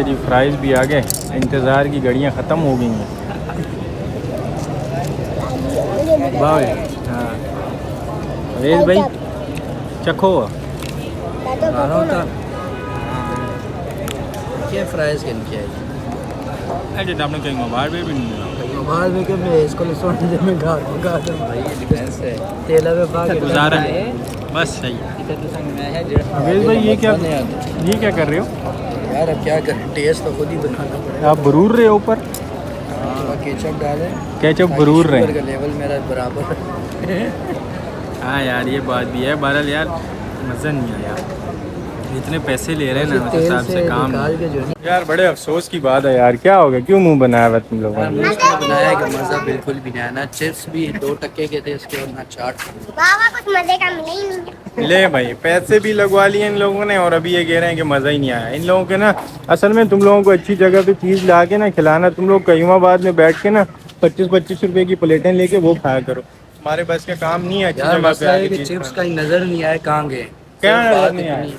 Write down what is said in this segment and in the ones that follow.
जी fries भी आ गए, इंतज़ार की घड़ियाँ ख़त्म हो गई हैं। बाय हाँ रेज भाई चखो क्या फ्राइज के क्या अरे आपने कहीं मोबाइल पे भी नहीं मिला मोबाइल में क्या इसको सोने में घर मगा दो भाई डिफेंस है तेला में भाग गुजारा है बस सही। अवेश भाई ये क्या कर रहे हो यार? अब क्या करें, टेस्ट तो खुद ही बनाना पड़ेगा। आप बरूर रहे हो ऊपर केचप डालें, केचप बरूर रहे शुगर का लेवल मेरा बराबर है। हाँ यार ये बात भी है बहरहाल यार मज़ा नहीं आया इतने पैसे ले रहे हैं ना उस हिसाब से काम यार बड़े अफसोस की बात है यार क्या हो गया क्यों मुंह बनाया हुआ तुम लोगों ने बनाया कि मज़ा बिल्कुल भी नहीं आया ना चिप्स भी 2 टक्के के थे इसके और ना चाट बाबा कुछ मजे का मिला ही नहीं ले भाई पैसे भी लगवा लिए इन लोगों ने और अभी ये कह रहे हैं कि मज़ा ही नहीं आया इन लोगों के ना असल में तुम लोगों को अच्छी जगह पे चीज़ ला के ना खिलाना तुम लोग कईमाबाद में बैठ के ना 25-25 रुपए की प्लेटें लेके वो खाया करो हमारे बस का काम नहीं है अच्छी जगह पे आके चिप्स का नज़र नहीं आया कहाँ गए क्या नजर नहीं आया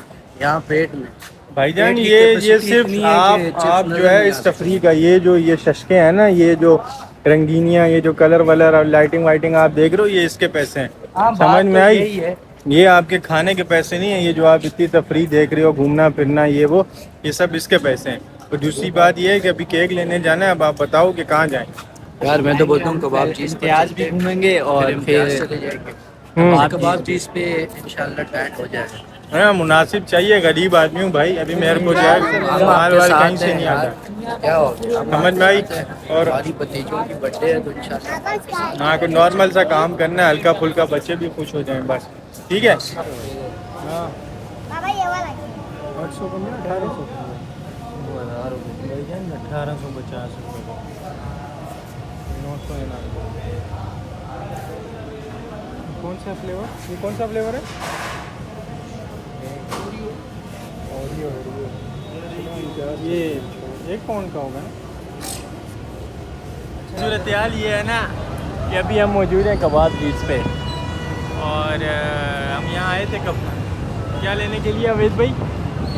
यहाँ पेट में भाईजान पेट की ये कैपेसिटी सिर्फ इतनी है कि आप चिप्स जो नजर है नहीं इस आ तफरी का ये शशके हैं ना ये जो रंगीनियाँ ये जो कलर वलर और लाइटिंग वाइटिंग आप देख रहे हो ये इसके पैसे हैं समझ में आई ये आपके खाने के पैसे नहीं है ये जो आप इतनी तफरी देख रहे हो घूमना फिरना ये सब इसके पैसे हैं और दूसरी बात ये है कि अभी केक लेने जाना है अब आप बताओ कि कहाँ जाएं यार मैं तो बोलता हूँ कबाब चीज़ पे आज भी घूमेंगे और फिर चले जाएंगे कबाब चीज़ पे इंशाल्लाह टाइट हो जाएगा हाँ मुनासिब चाहिए गरीब आदमी हूँ भाई अभी मेरे को जाए माल वाल कहीं से नहीं आता क्या हो गया समझ में आई और भतीजों की बर्थडे है तो इंशाल्लाह हाँ कुछ नॉर्मल सा काम करना है हल्का फुल्का बच्चे भी खुश हो जाएं बस ठीक है हाँ बाबा ये वाला 800 का 1800 1850 रुपये का 900 कौन सा फ्लेवर ये कौन सा फ्लेवर है ये 1 पाउंड का होगा ना सूरत हाल ये है ना कि अभी हम मौजूद हैं कबाब बीच पे और हम यहाँ आए थे कब क्या लेने के लिए अवेश भाई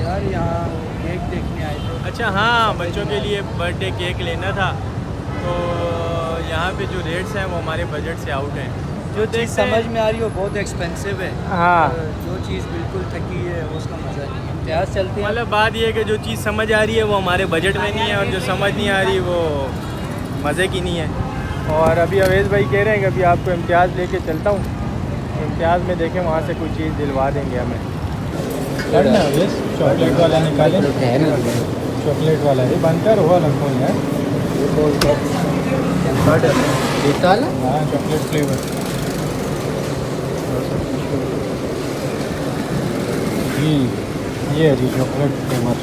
यार यहाँ केक देखने आए थे अच्छा हाँ बच्चों के लिए बर्थडे केक लेना था तो यहाँ पे जो रेट्स हैं वो हमारे बजट से आउट हैं जो चीज़ समझ में आ रही है वो बहुत एक्सपेंसिव है हाँ जो चीज़ बिल्कुल ठगी है उसका मज़ा नहीं है इम्तियाज़ चलते हैं मतलब बात ये है कि जो चीज़ समझ आ रही है वो हमारे बजट में नहीं है और जो समझ नहीं आ रही वो मज़े की नहीं है और अभी अवेश भाई कह रहे हैं कि अभी आपको इम्तियाज़ लेके चलता हूँ इम्तियाज़ में देखें वहाँ से कोई चीज़ दिलवा देंगे हमें चॉकलेट वाला निकालें चॉकलेट वाला ये बनकर हुआ लगभग यार हाँ चॉकलेट फ्लेवर जी ये है जी चॉकलेट फ्लेवर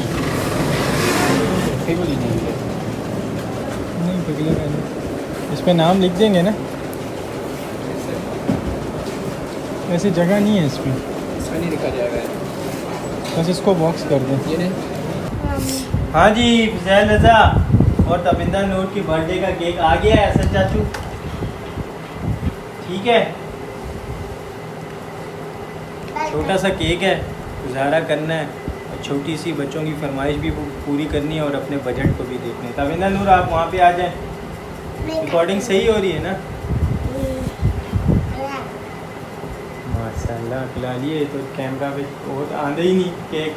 नहीं पिघलेगा नहीं इस पे नाम लिख देंगे ना ऐसी जगह नहीं है इसमें नहीं निकल जाएगा बस इसको बॉक्स कर दें हाँ जी फैज़ल रज़ा और तबिंदा नूर की बर्थडे का केक आ गया है असद चाचू ठीक है छोटा सा केक है गुजारा करना है और छोटी सी बच्चों की फरमाइश भी पूरी करनी है और अपने बजट को भी देखना है तबिंदा नूर आप वहाँ पे आ जाएं रिकॉर्डिंग सही हो रही है ना माशाल्लाह खिला लिए तो कैमरा पे और आंदे ही नहीं केक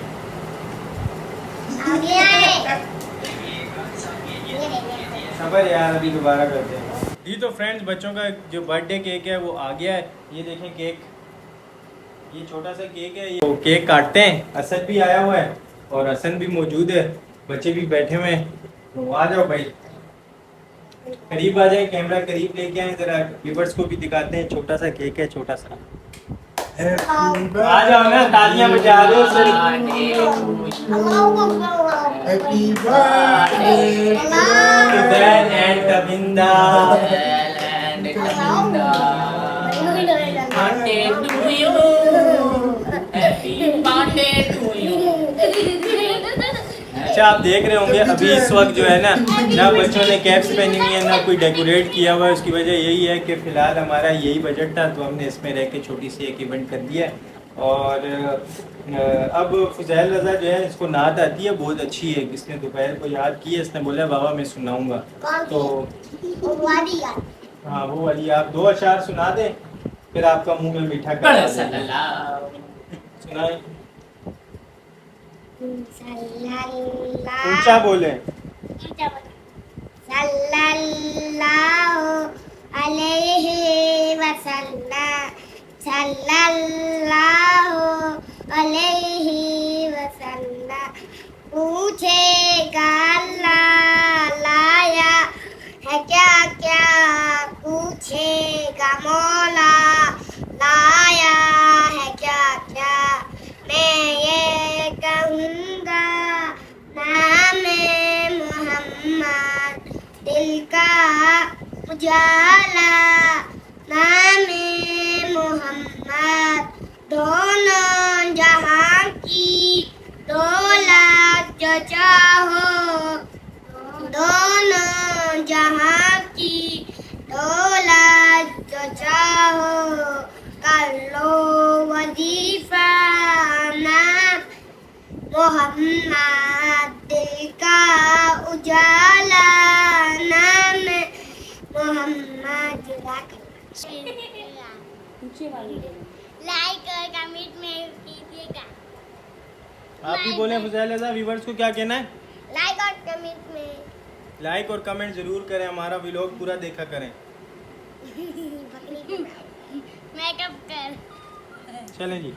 सबर यार अभी दोबारा करते हैं जी तो फ्रेंड्स बच्चों का जो बर्थडे केक है वो आ गया है ये देखें केक ये छोटा सा केक है ये तो केक काटते हैं असद भी आया हुआ है और हसन भी मौजूद है बच्चे भी बैठे हुए हैं तो आ जाओ भाई करीब आ जाए कैमरा करीब लेके आए जरा व्यूअर्स को भी दिखाते हैं छोटा सा केक है छोटा सा आ जाओ ना तालियां बजा दो हैप्पी बर्थडे एंड तबिंदा अच्छा आप देख रहे होंगे अभी इस वक्त जो है ना बच्चों ने कैप्स पहनी हुई है ना कोई डेकोरेट किया हुआ है उसकी वजह यही है कि फ़िलहाल हमारा यही बजट था तो हमने इसमें रह के छोटी सी एक इवेंट कर दिया है और अब फुज़ैल रज़ा जो है इसको नात आती है, बहुत अच्छी है। इसने दोपहर को याद की है, इसने बोला बाबा मैं सुनाऊंगा। तो हाँ वो वाली आप 2 अशार सुना दें, फिर आपका मुंह में मीठा कर सुनाए। ऊंचा बोले। सल्लल्लाहु अलैहि वसल्लम, सल्लल्लाहु अलैहि वसल्लम। पूछेगा अल्लाह लाया है क्या क्या, पूछेगा मौला लाया है क्या क्या। मैं ये कहूँगा नाम मोहम्मद, दिल का उजाला नाम मोहम्मद। दोनों जहां की दौलत जो चाहो, दोनों जहां की दौलत जो चाहो। कर लो वजीफा नाम मोहम्मद, दिल का उजाला नाम मोहम्मद। लाइक और कमेंट में कीजिएगा। आप भी बोले फुज़ैल रज़ा, व्यूअर्स को क्या कहना है? लाइक और कमेंट में लाइक और कमेंट ज़रूर करें, हमारा व्लॉग पूरा देखा करें। मेकअप कर चलें जी।